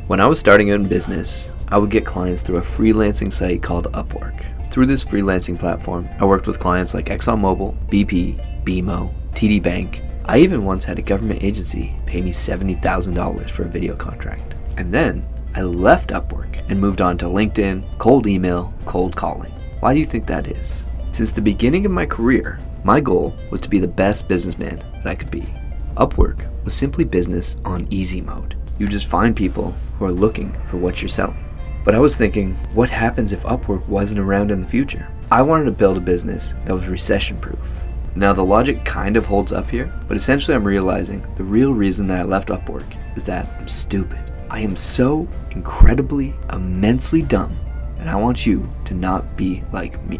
When I was starting out in business, I would get clients through a freelancing site called Upwork. Through this freelancing platform, I worked with clients like ExxonMobil, BP, BMO, TD Bank. I even once had a government agency pay me $70,000 for a video contract. And then I left Upwork and moved on to LinkedIn, cold email, cold calling. Why do you think that is? Since the beginning of my career, my goal was to be the best businessman that I could be. Upwork was simply business on easy mode. You just find people who are looking for what you're selling. But I was thinking, what happens if Upwork wasn't around in the future? I wanted to build a business that was recession-proof. Now the logic kind of holds up here, but essentially I'm realizing the real reason that I left Upwork is that I'm stupid. I am so incredibly, immensely dumb, and I want you to not be like me.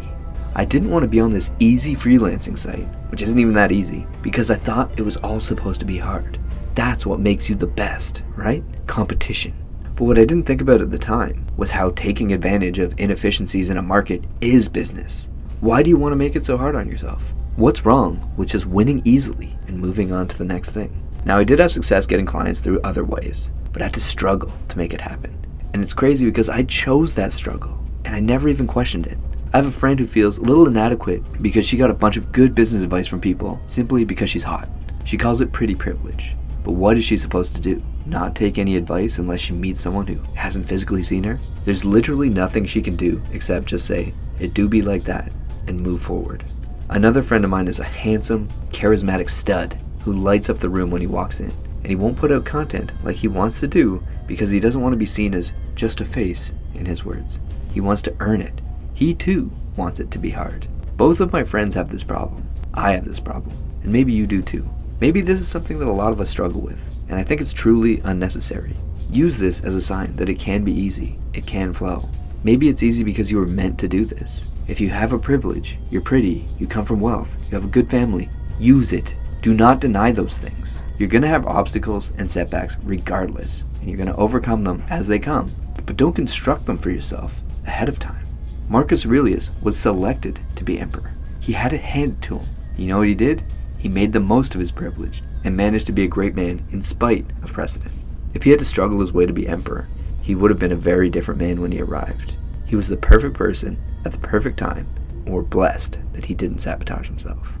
I didn't want to be on this easy freelancing site, which isn't even that easy, because I thought it was all supposed to be hard. That's what makes you the best, right? Competition. But what I didn't think about at the time was how taking advantage of inefficiencies in a market is business. Why do you want to make it so hard on yourself? What's wrong with just winning easily and moving on to the next thing? Now I did have success getting clients through other ways, but I had to struggle to make it happen. And it's crazy because I chose that struggle and I never even questioned it. I have a friend who feels a little inadequate because she got a bunch of good business advice from people simply because she's hot. She calls it pretty privilege. But what is she supposed to do? Not take any advice unless she meets someone who hasn't physically seen her? There's literally nothing she can do except just say, "It do be like that," and move forward. Another friend of mine is a handsome, charismatic stud who lights up the room when he walks in. And he won't put out content like he wants to do because he doesn't want to be seen as just a face, in his words. He wants to earn it. He too wants it to be hard. Both of my friends have this problem. I have this problem. And maybe you do too. Maybe this is something that a lot of us struggle with, and I think it's truly unnecessary. Use this as a sign that it can be easy, it can flow. Maybe it's easy because you were meant to do this. If you have a privilege, you're pretty, you come from wealth, you have a good family, use it. Do not deny those things. You're gonna have obstacles and setbacks regardless, and you're gonna overcome them as they come, but don't construct them for yourself ahead of time. Marcus Aurelius was selected to be emperor. He had it handed to him. You know what he did? He made the most of his privilege and managed to be a great man in spite of precedent. If he had to struggle his way to be emperor, he would have been a very different man when he arrived. He was the perfect person at the perfect time, and we're blessed that he didn't sabotage himself.